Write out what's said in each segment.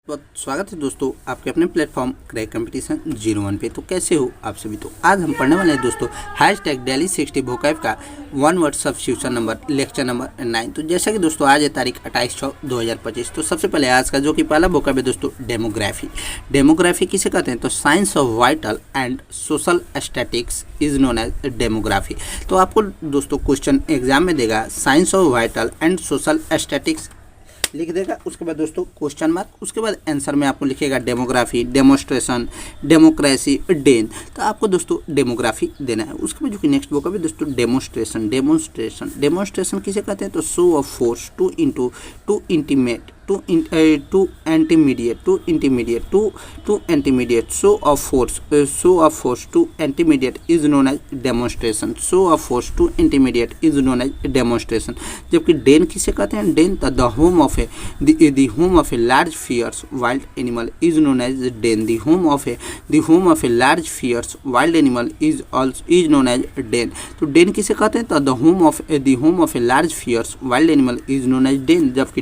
तो स्वागत है दोस्तों आपके अपने प्लेटफॉर्म क्रैक कंपटीशन 01 पे। तो कैसे हो आप सभी। तो आज हम पढ़ने वाले हैं दोस्तों हैशटैग डेली 60 वोकैब का one word substitution number lecture number 9। तो जैसा कि दोस्तों आज है तारीख 28/6/2025। तो सबसे पहले आज का जो कि पहला वोकैब है दोस्तों डेमोग्राफी। डेमोग्राफी किसे कहते हैं तो science of vital and social statics is known as demography. तो आपको दोस्तों क्वेश्चन एग्जाम में देगा science of vital and social statics लिख देगा, उसके बाद दोस्तों क्वेश्चन मार्क, उसके बाद आंसर में आपको लिखेगा डेमोग्राफी, डेमोस्ट्रेशन, डेमोक्रेसी, डेन। तो आपको दोस्तों डेमोग्राफी देना है। उसके बाद जो कि नेक्स्ट बुक है दोस्तों डेमोस्ट्रेशन। डेमोस्ट्रेशन डेमोस्ट्रेशन किसे कहते हैं तो show of force to intimate to intimidate show of force to intimidate is known as demonstration. Show of force to intimidate is known as demonstration. जबकि डेन किसे कहते हैं den the home of a large fierce wild animal is known as den. The home of a large fierce wild animal is known as den. तो den किसे कहते हैं तो the home of a large fierce wild animal is known as den. जबकि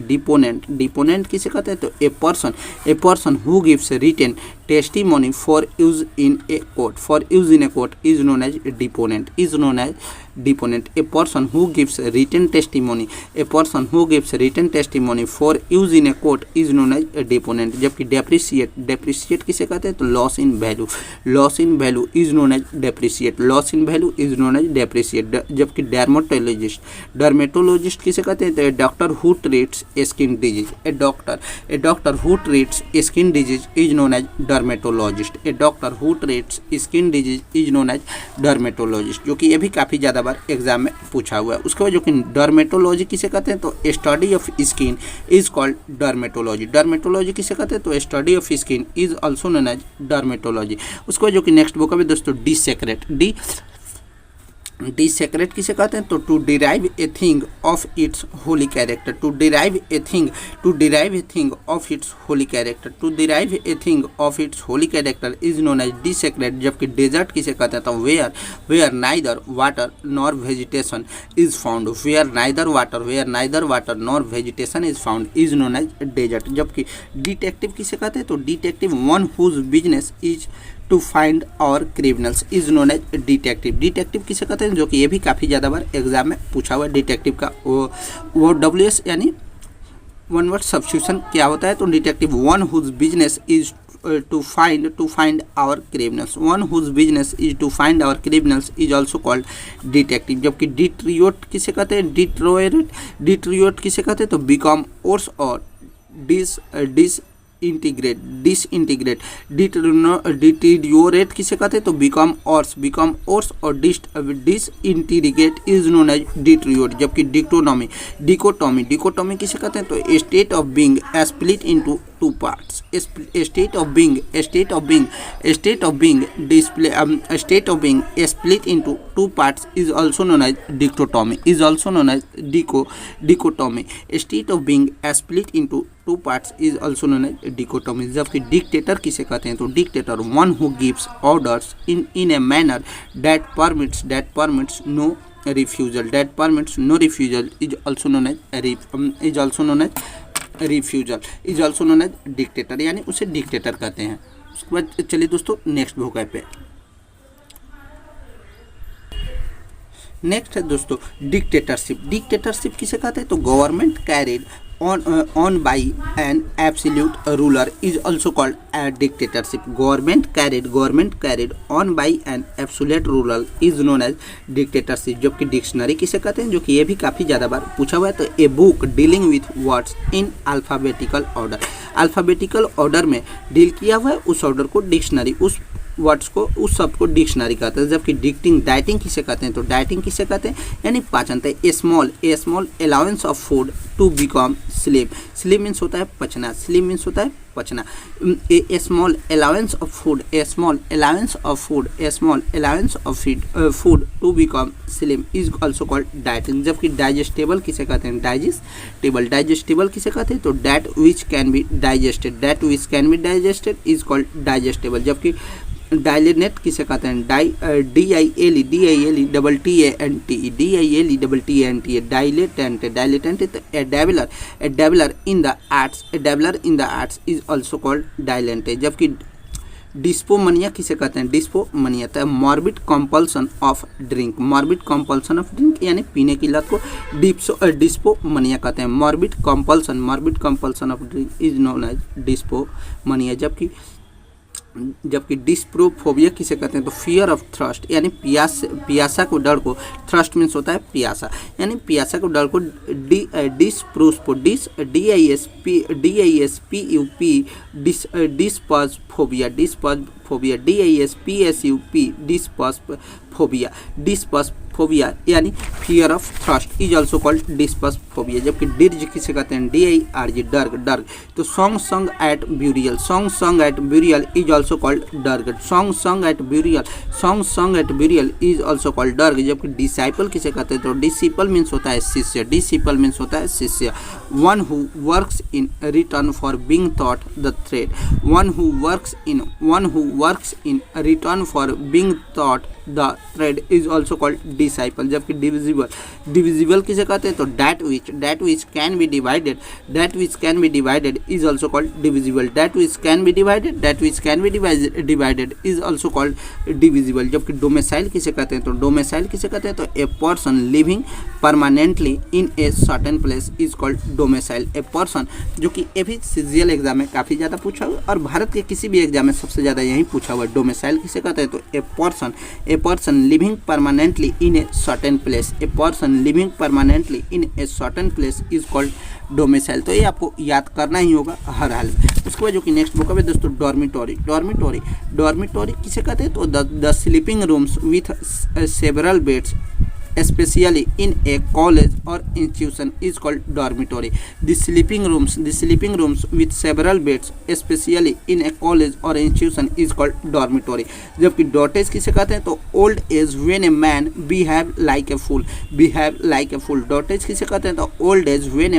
deponent किसे कहते हैं तो a person who gives written testimony for use in a court is known as deponent A person who gives written testimony for use in a court is known as a deponent। जबकि depreciate किसे कहते हैं तो loss in value is known as depreciate। जबकि dermatologist किसे कहते हैं तो a doctor who treats skin disease is known as dermatologist। जो कि ये भी काफ़ी ज़्यादा एग्जाम में पूछा हुआ है। उसके बाद जो कि डर्मेटोलॉजी किसे कहते हैं तो study of skin is called dermatology किसे कहते हैं तो study of skin is also known as dermatology. उसके बाद जो कि नेक्स्ट बुक है दोस्तों डिसेक्रेट किसे कहते हैं तो to derive a thing of its holy character is known as desecrate. जबकि डेजर्ट किसे कहते हैं तो where neither water nor vegetation is found is found is known as desert. जबकि डिटेक्टिव किसे कहते हैं तो detective one whose business is to find or criminals is known as detective किसे कहते हैं जो कि ये भी काफ़ी ज़्यादा बार एग्जाम में पूछा हुआ है। डिटेक्टिव का वो WS यानी वन वर्ड सब्स्टिट्यूशन क्या होता है तो detective one whose business is to find our criminals is also called detective. जबकि डिट्रियोट किसे कहते हैं डिट्रियोट किसे कहते हैं तो become worse or disintegrate deteriorate किसे कहते हैं तो become worse or disintegrate is known as deteriorate. जबकि डिकोटोमी किसे कहते हैं तो state of being split into two parts state of being split into two parts is also known as dichotomy state of being split into two parts is also known as dichotomy. जबकि dictator किसे कहते हैं तो dictator one who gives orders in A manner that permits no refusal is also known as dictator यानी उसे dictator कहते हैं। उसके बाद चलिए दोस्तों नेक्स्ट वोकैब पे। नेक्स्ट है दोस्तों डिक्टेटरशिप किसे कहते हैं तो government carried on by an absolute ruler is also called a dictatorship। government carried on by an absolute ruler is known as dictatorship। जबकि डिक्शनरी किसे कहते हैं जो कि ये भी काफ़ी ज़्यादा बार पूछा हुआ है तो a book dealing with words in alphabetical order में डील किया हुआ है उस ऑर्डर को डिक्शनरी उस वर्ड्स को उस शब्द को डिक्शनरी कहते हैं। जबकि डाइटिंग किसे कहते हैं तो डाइटिंग किसे कहते हैं यानी पाचन। A small allowance of food to become slim means होता है पचना a small allowance of food to become slim is also called dieting. जबकि डाइजेस्टेबल किसे कहते हैं डाइजेस्टेबल किसे कहते हैं तो that which can be digested is called digestible. जबकि डायलेनेट किसे कहते हैं? DILE dilettante a dabbler in the arts is also called dilettante. जबकि डिस्पोमनिया किसे कहते हैं? डिस्पोमनिया तो मॉर्बिड कंपल्सन ऑफ ड्रिंक यानी पीने की लत को डिस्पोमनिया कहते हैं। Morbid compulsion of drink is known as dipsomania. जबकि डिस्प्रोफोबिया किसे कहते हैं? तो फियर ऑफ थ्रस्ट यानी पियासा को डर को, थ्रस्ट मीन्स होता है प्यासा, यानी पियासा को डर को डिस्पसफोबिया यानी fear of thirst is also called dipsophobia. जबकि डिर्ज किसे कहते हैं? DIRG डर्ग। तो song sung at burial is also called dirge. Song sung at burial is also called dirge. जबकि डिसाइपल किसे कहते हैं? तो डिसिपल मीन्स होता है शिष्य। One who works in return for being taught the thread. One who works in return for being taught the thread is also called disciple. जबकि divisible किसे कहते हैं? तो that which can B divided is also called divisible. That which can B divided is also called divisible. जबकि domicile किसे कहते हैं? तो a person living permanently in a certain place is called domicile. A person, जो कि ये भी CGL exam में काफ़ी ज़्यादा पूछा हुआ और भारत के किसी भी एग्जाम में सबसे ज़्यादा यही पूछा हुआ। डोमिसाइल किसे कहते हैं? तो a person living permanently in a certain place is called domicile. तो ये आपको याद करना ही होगा हर हाल में। उसके बाद जो कि नेक्स्ट बुक है दोस्तों डॉर्मिटोरी किसे कहते हैं? तो the sleeping rooms with several beds especially in a college or institution is called dormitory. The sleeping rooms with several beds especially in a college or institution is called dormitory. जबकि dotage किसे कहते हैं? तो old age when a man behave like a fool. dotage किसे कहते हैं? तो old age when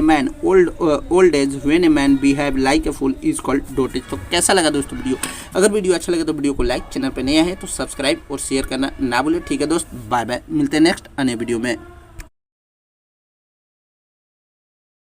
a man behave like a fool is called dotage. तो कैसा लगा दोस्तों वीडियो? अगर वीडियो अच्छा लगे तो वीडियो को लाइक, चैनल पे नया है तो सब्सक्राइब और शेयर करना ना भूले। ठीक है दोस्त, बाय बाय, मिलते हैं नेक्स्ट वीडियो में।